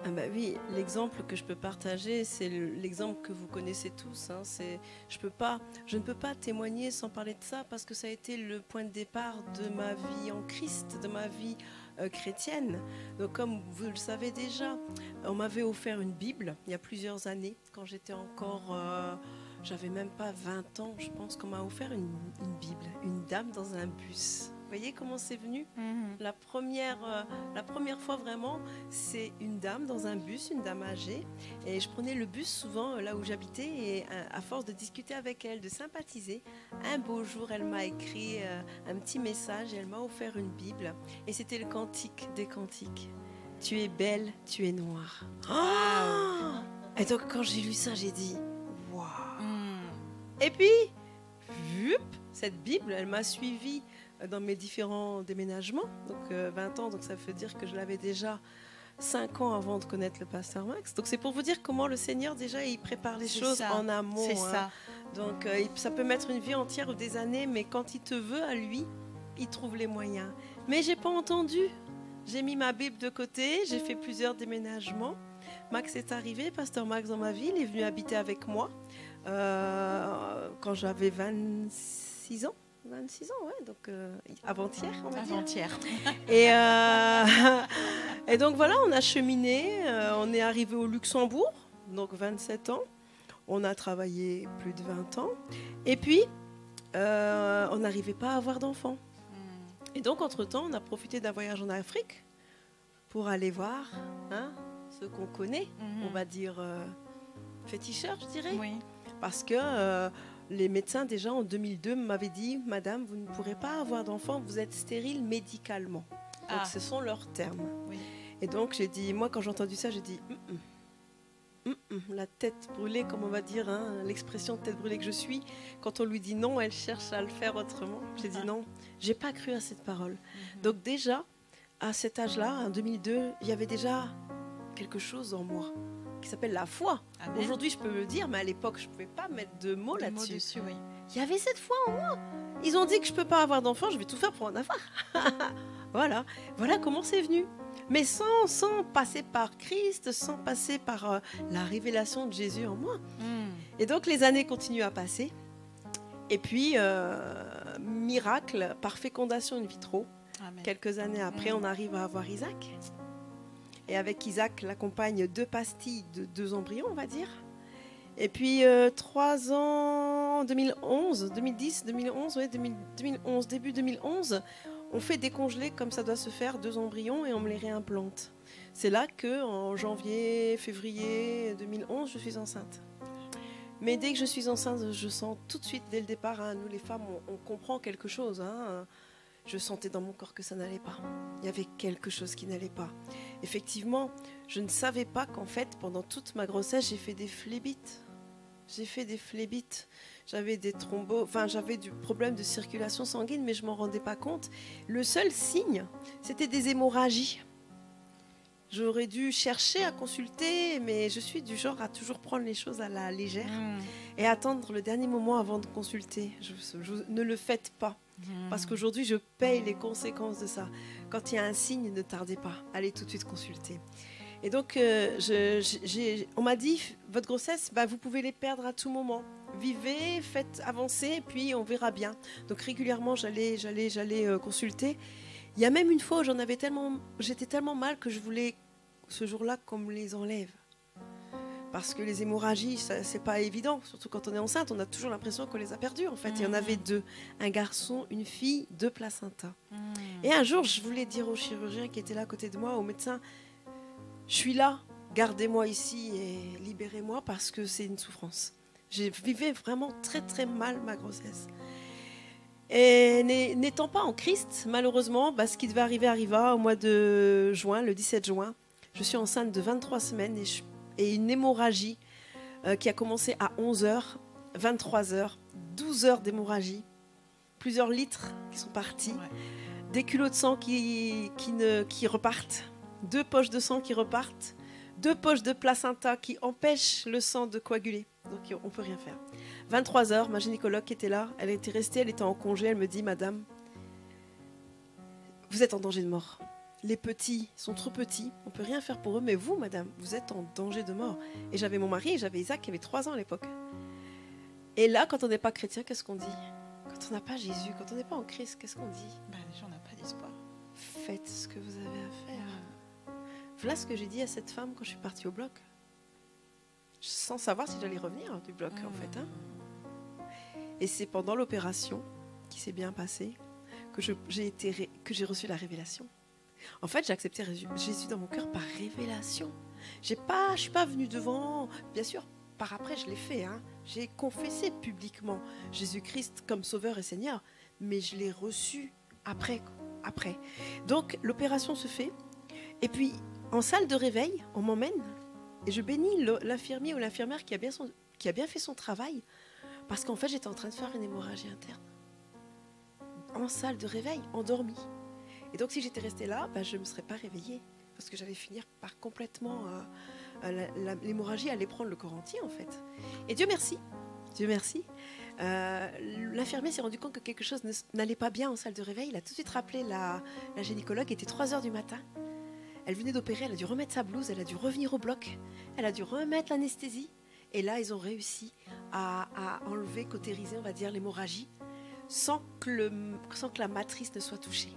Ah bah oui, l'exemple que je peux partager, c'est l'exemple que vous connaissez tous. Hein, je ne peux pas témoigner sans parler de ça parce que ça a été le point de départ de ma vie en Christ, de ma vie chrétienne. Donc comme vous le savez déjà, on m'avait offert une Bible il y a plusieurs années, quand j'étais encore... j'avais même pas 20 ans, je pense qu'on m'a offert une Bible, une dame dans un bus. Vous voyez comment c'est venu? La première fois vraiment, c'est une dame dans un bus, une dame âgée. Et je prenais le bus souvent là où j'habitais. Et à force de discuter avec elle, de sympathiser, un beau jour, elle m'a écrit un petit message et elle m'a offert une Bible. Et c'était le cantique des cantiques. Tu es belle, tu es noire. Oh, et donc quand j'ai lu ça, j'ai dit, waouh. Et puis, cette Bible, elle m'a suivie dans mes différents déménagements, donc 20 ans, donc ça veut dire que je l'avais déjà 5 ans avant de connaître le pasteur Max. Donc c'est pour vous dire comment le Seigneur déjà il prépare les choses en amont. C'est ça. Donc ça peut mettre une vie entière ou des années, mais quand il te veut à lui, il trouve les moyens. Mais j'ai pas entendu. J'ai mis ma Bible de côté, j'ai fait plusieurs déménagements. Max est arrivé, pasteur Max dans ma vie, il est venu habiter avec moi quand j'avais 26 ans. 26 ans, ouais, donc avant-hier, on va dire. Avant-hier. Et donc voilà, on a cheminé, on est arrivé au Luxembourg, donc 27 ans. On a travaillé plus de 20 ans. Et puis, on n'arrivait pas à avoir d'enfants. Et donc, entre-temps, on a profité d'un voyage en Afrique pour aller voir ceux qu'on connaît, on va dire féticheurs, je dirais. Oui. Parce que... les médecins, déjà en 2002, m'avaient dit « Madame, vous ne pourrez pas avoir d'enfant, vous êtes stérile médicalement. » Donc, ce sont leurs termes. Oui. Et donc, j'ai dit, moi, quand j'ai entendu ça, j'ai dit la tête brûlée, comme on va dire, l'expression tête brûlée que je suis, quand on lui dit non, elle cherche à le faire autrement. J'ai dit non, j'ai pas cru à cette parole. Donc, déjà, à cet âge-là, en 2002, il y avait déjà quelque chose en moi qui s'appelle la foi. Amen. Aujourd'hui, je peux le dire, mais à l'époque, je ne pouvais pas mettre de mots là-dessus. Oui. Il y avait cette foi en moi. Ils ont dit que je ne peux pas avoir d'enfant, je vais tout faire pour en avoir. Voilà comment c'est venu. Mais sans passer par Christ, sans passer par la révélation de Jésus en moi. Et donc, les années continuent à passer. Et puis, miracle, par fécondation in vitro, Amen. Quelques années après, on arrive à avoir Isaac. Et avec Isaac, l'accompagne 2 pastilles de 2 embryons, on va dire. Et puis 3 ans, 2011, 2010, 2011, ouais, 2011, début 2011, on fait décongeler comme ça doit se faire 2 embryons et on me les réimplante. C'est là qu'en janvier, février 2011, je suis enceinte. Mais dès que je suis enceinte, je sens tout de suite, dès le départ, nous les femmes, on comprend quelque chose. Je sentais dans mon corps que ça n'allait pas. Il y avait quelque chose qui n'allait pas. Effectivement, je ne savais pas qu'en fait, pendant toute ma grossesse, j'ai fait des phlébites. J'avais des thrombos, j'avais du problème de circulation sanguine, mais je ne m'en rendais pas compte. Le seul signe, c'était des hémorragies. J'aurais dû chercher à consulter, mais je suis du genre à toujours prendre les choses à la légère et attendre le dernier moment avant de consulter. Ne le faites pas. Parce qu'aujourd'hui, je paye les conséquences de ça. Quand il y a un signe, ne tardez pas. Allez tout de suite consulter. Et donc, on m'a dit, votre grossesse, vous pouvez les perdre à tout moment. Vivez, faites avancer, et puis on verra bien. Donc, régulièrement, j'allais consulter. Il y a même une fois où j'étais tellement mal que je voulais, ce jour-là, qu'on me les enlève. Parce que les hémorragies, c'est pas évident. Surtout quand on est enceinte, on a toujours l'impression qu'on les a perdues. En fait, il y en avait 2. Un garçon, une fille, 2 placentas. Et un jour, je voulais dire au chirurgien qui était là à côté de moi, au médecin, je suis là, gardez-moi ici et libérez-moi parce que c'est une souffrance. Je vivais vraiment très très mal ma grossesse. Et n'étant pas en Christ, malheureusement, ce qui devait arriver arriva au mois de juin, le 17 juin. Je suis enceinte de 23 semaines et une hémorragie qui a commencé à 11h, 23h, 12 heures d'hémorragie, plusieurs litres qui sont partis, des culots de sang qui repartent, 2 poches de sang qui repartent, 2 poches de placenta qui empêchent le sang de coaguler. Donc on ne peut rien faire. 23h, ma gynécologue qui était là, elle était restée, elle était en congé, elle me dit « Madame, vous êtes en danger de mort. les petits sont trop petits, on ne peut rien faire pour eux, mais vous, madame, vous êtes en danger de mort. Et j'avais mon mari, j'avais Isaac qui avait 3 ans à l'époque. Et là, quand on n'est pas chrétien, qu'est-ce qu'on dit? Quand on n'a pas Jésus, quand on n'est pas en Christ, qu'est-ce qu'on dit? Les gens n'ont pas d'espoir. Faites ce que vous avez à faire. Voilà ce que j'ai dit à cette femme quand je suis partie au bloc. Sans savoir si j'allais revenir du bloc, en fait. Hein. Et c'est pendant l'opération, qui s'est bien passée, que j'ai reçu la révélation. En fait, j'ai accepté Jésus dans mon cœur par révélation. Je ne suis pas venue devant, bien sûr, par après je l'ai fait. Hein. J'ai confessé publiquement Jésus-Christ comme Sauveur et Seigneur, mais je l'ai reçu après. Donc l'opération se fait, et puis en salle de réveil, on m'emmène, et je bénis l'infirmier ou l'infirmière qui a bien fait son travail, parce qu'en fait j'étais en train de faire une hémorragie interne. En salle de réveil, endormie. Et donc si j'étais restée là, je ne me serais pas réveillée, parce que j'allais finir par complètement... l'hémorragie allait prendre le corps entier en fait. Et Dieu merci, l'infirmier s'est rendu compte que quelque chose n'allait pas bien en salle de réveil. Il a tout de suite rappelé la gynécologue. Il était 3 heures du matin. Elle venait d'opérer, elle a dû remettre sa blouse, elle a dû revenir au bloc, elle a dû remettre l'anesthésie. Et là, ils ont réussi à enlever, cautériser, on va dire, l'hémorragie sans que la matrice ne soit touchée,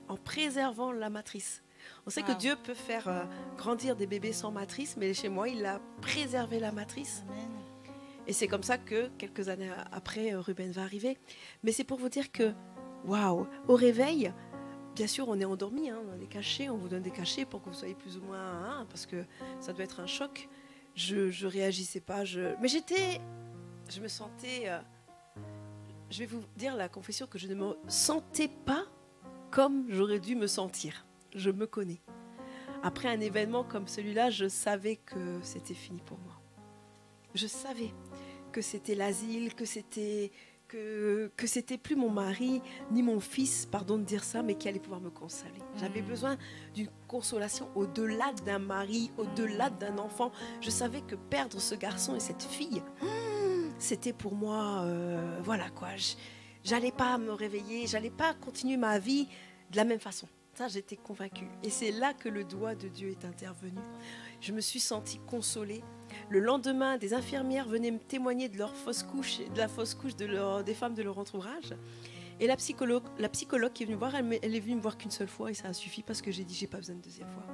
en préservant la matrice. On sait que Dieu peut faire grandir des bébés sans matrice, mais chez moi, il a préservé la matrice. Amen. Et c'est comme ça que, quelques années après, Ruben va arriver. Mais c'est pour vous dire que, waouh, au réveil, bien sûr, on est endormi, hein, on a des cachets, on vous donne des cachets pour que vous soyez plus ou moins, parce que ça doit être un choc. Je réagissais pas, mais je me sentais, je vais vous dire la confession que je ne me sentais pas comme j'aurais dû me sentir. Je me connais. Après un événement comme celui-là, je savais que c'était fini pour moi. Je savais que c'était l'asile, que c'était plus mon mari, ni mon fils, pardon de dire ça, mais qui allait pouvoir me consoler. J'avais besoin d'une consolation au-delà d'un mari, au-delà d'un enfant. Je savais que perdre ce garçon et cette fille, c'était pour moi, voilà quoi. J'allais pas me réveiller, j'allais pas continuer ma vie de la même façon. Ça, j'étais convaincue. Et c'est là que le doigt de Dieu est intervenu. Je me suis sentie consolée. Le lendemain, des infirmières venaient me témoigner de leur fausse couche, de la fausse couche des femmes de leur entourage. Et la psychologue qui est venue me voir, elle est venue me voir qu'une seule fois et ça a suffi parce que j'ai dit j'ai pas besoin de deuxième fois.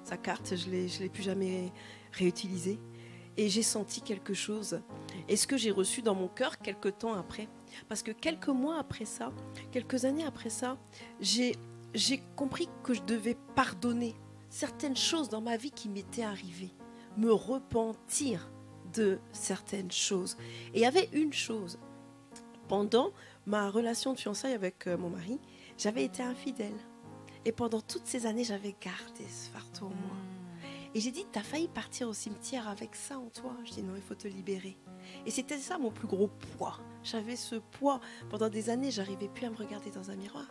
Sa carte, je l'ai plus jamais réutilisée. Et j'ai senti quelque chose. Et ce que j'ai reçu dans mon cœur quelques temps après. Parce que quelques mois après ça, quelques années après ça, j'ai compris que je devais pardonner certaines choses dans ma vie qui m'étaient arrivées, me repentir de certaines choses. Et il y avait une chose, pendant ma relation de fiançailles avec mon mari, j'avais été infidèle. Et pendant toutes ces années, j'avais gardé ce fardeau en moi. Et j'ai dit, t'as failli partir au cimetière avec ça en toi. Je dis, non, il faut te libérer. Et c'était ça mon plus gros poids. J'avais ce poids. Pendant des années, j'arrivais plus à me regarder dans un miroir.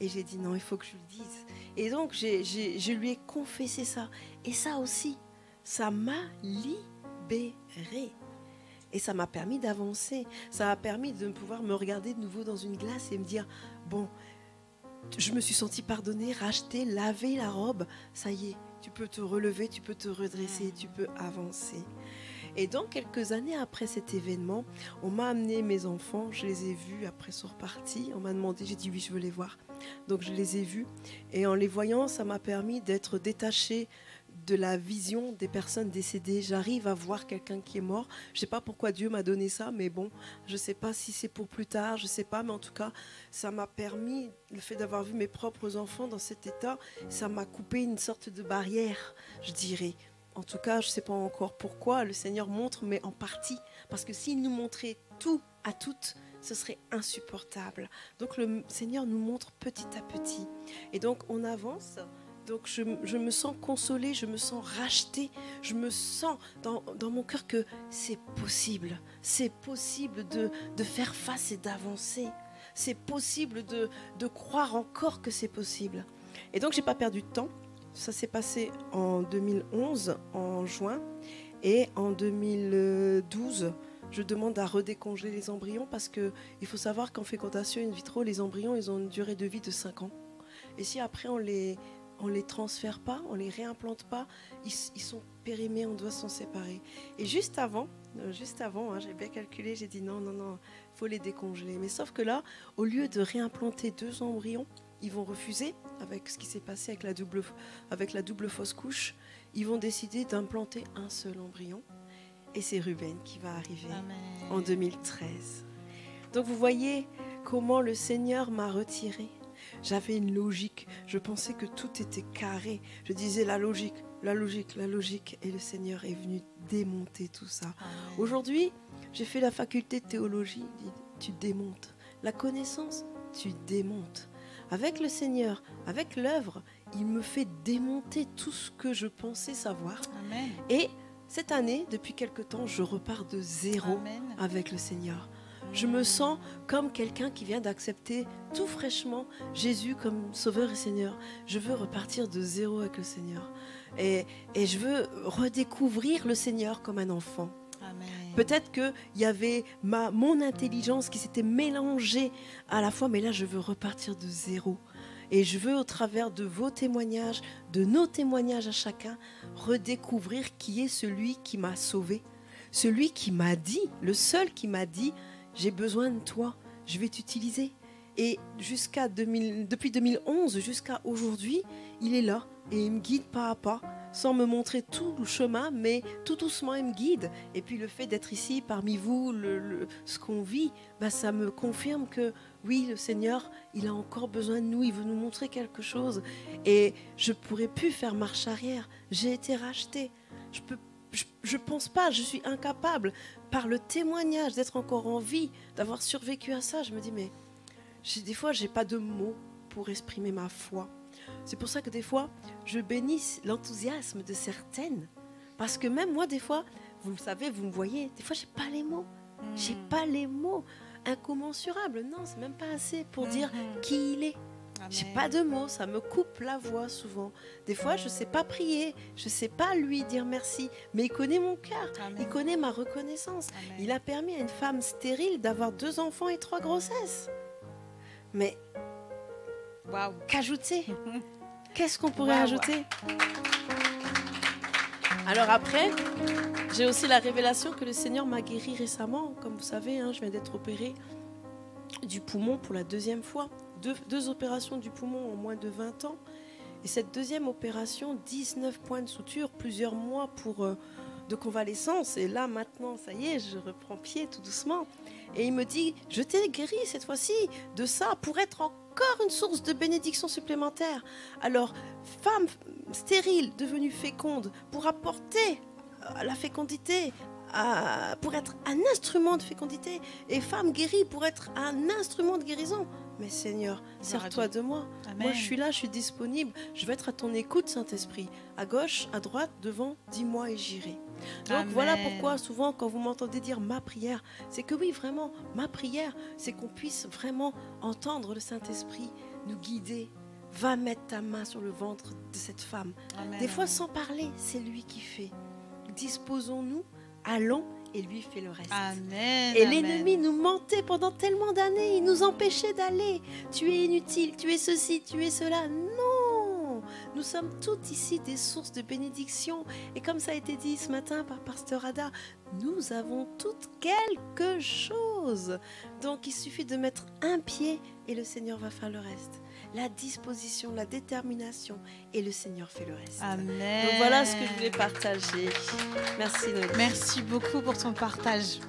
Et j'ai dit non, il faut que je le dise. Et donc, je lui ai confessé ça. Et ça aussi, ça m'a libérée. Et ça m'a permis d'avancer. Ça m'a permis de pouvoir me regarder de nouveau dans une glace et me dire, bon, je me suis sentie pardonnée, rachetée, laver la robe. Ça y est, tu peux te relever, tu peux te redresser, tu peux avancer. Et donc, quelques années après cet événement, on m'a amené mes enfants, je les ai vus, après ils sont repartis. On m'a demandé, j'ai dit oui, je veux les voir. Donc je les ai vus et en les voyant, ça m'a permis d'être détachée de la vision des personnes décédées. J'arrive à voir quelqu'un qui est mort. Je ne sais pas pourquoi Dieu m'a donné ça, mais bon, je ne sais pas si c'est pour plus tard, je ne sais pas, mais en tout cas, ça m'a permis, le fait d'avoir vu mes propres enfants dans cet état, ça m'a coupé une sorte de barrière, je dirais. En tout cas, je ne sais pas encore pourquoi le Seigneur montre, mais en partie. Parce que s'il nous montrait tout à toutes, ce serait insupportable. Donc le Seigneur nous montre petit à petit. Et donc on avance. Donc je me sens consolée, je me sens rachetée. Je me sens dans mon cœur que c'est possible. C'est possible de faire face et d'avancer. C'est possible de croire encore que c'est possible. Et donc je n'ai pas perdu de temps. Ça s'est passé en 2011, en juin, et en 2012, je demande à redécongeler les embryons parce qu'il faut savoir qu'en fécondation in vitro, les embryons, ils ont une durée de vie de 5 ans. Et si après on les on les transfère pas, on les réimplante pas, ils sont périmés, on doit s'en séparer. Et juste avant, hein, j'ai bien calculé, j'ai dit non, faut les décongeler. Mais sauf que là, au lieu de réimplanter 2 embryons, ils vont refuser, avec ce qui s'est passé avec la double fausse couche, ils vont décider d'implanter un seul embryon. Et c'est Ruben qui va arriver en 2013. Donc vous voyez comment le Seigneur m'a retiré. J'avais une logique, je pensais que tout était carré. Je disais la logique. Et le Seigneur est venu démonter tout ça. Aujourd'hui, j'ai fait la faculté de théologie. Tu démontes. La connaissance, tu démontes. Avec le Seigneur, avec l'œuvre, il me fait démonter tout ce que je pensais savoir. Amen. Et cette année, depuis quelque temps, je repars de zéro avec le Seigneur. Je me sens comme quelqu'un qui vient d'accepter tout fraîchement Jésus comme Sauveur et Seigneur. Je veux repartir de zéro avec le Seigneur. Et je veux redécouvrir le Seigneur comme un enfant. Amen. Peut-être qu'il y avait mon intelligence qui s'était mélangée à la fois, mais là, je veux repartir de zéro. Et je veux, au travers de vos témoignages, de nos témoignages à chacun, redécouvrir qui est celui qui m'a sauvé. Celui qui m'a dit, le seul qui m'a dit, j'ai besoin de toi, je vais t'utiliser. Et depuis 2011 jusqu'à aujourd'hui, il est là et il me guide pas à pas, sans me montrer tout le chemin, mais tout doucement il me guide. Et puis le fait d'être ici parmi vous, ce qu'on vit, ça me confirme que oui, le Seigneur, il a encore besoin de nous, il veut nous montrer quelque chose. Et je ne pourrais plus faire marche arrière, j'ai été rachetée. Je pense pas, je suis incapable, par le témoignage, d'être encore en vie, d'avoir survécu à ça. Je me dis, mais des fois, j'ai pas de mots pour exprimer ma foi. C'est pour ça que des fois, je bénis l'enthousiasme de certaines. Parce que même moi, des fois, vous le savez, vous me voyez, des fois, j'ai pas les mots. J'ai pas les mots incommensurables. Non, c'est même pas assez pour dire qui il est. Amen. J'ai pas de mots, ça me coupe la voix souvent. Des fois, je sais pas prier, je sais pas lui dire merci, mais il connaît mon cœur, il connaît ma reconnaissance. Amen. Il a permis à une femme stérile d'avoir 2 enfants et 3 grossesses. Mais qu'ajouter? Qu'est-ce qu'on pourrait ajouter? Alors après, j'ai aussi la révélation que le Seigneur m'a guéri récemment. Comme vous savez, je viens d'être opérée du poumon pour la 2e fois. 2 opérations du poumon en moins de 20 ans. Et cette 2e opération, 19 points de suture, plusieurs mois de convalescence. Et là, maintenant, ça y est, je reprends pied tout doucement. Et il me dit, je t'ai guéri cette fois-ci de ça pour être encore une source de bénédiction supplémentaire. Alors, femme stérile devenue féconde pour apporter la fécondité, pour être un instrument de fécondité, et femme guérie pour être un instrument de guérison. Mais Seigneur, sers-toi de moi. Amen. Moi, je suis là, je suis disponible. Je vais être à ton écoute, Saint-Esprit. À gauche, à droite, devant, dis-moi et j'irai. Donc Amen. Voilà pourquoi souvent, quand vous m'entendez dire ma prière, c'est que oui, vraiment, ma prière, c'est qu'on puisse vraiment entendre le Saint-Esprit nous guider. Va mettre ta main sur le ventre de cette femme. Amen. Des fois, sans parler, c'est lui qui fait. Disposons-nous, allons, et lui fait le reste. Amen. Et l'ennemi nous mentait pendant tellement d'années, il nous empêchait d'aller. Tu es inutile, tu es ceci, tu es cela. Non, nous sommes toutes ici des sources de bénédiction. Et comme ça a été dit ce matin par Pasteur Ada, nous avons toutes quelque chose. Donc il suffit de mettre un pied et le Seigneur va faire le reste. La disposition, la détermination et le Seigneur fait le reste. Amen. Donc voilà ce que je voulais partager. Merci Noélie. Merci beaucoup pour ton partage.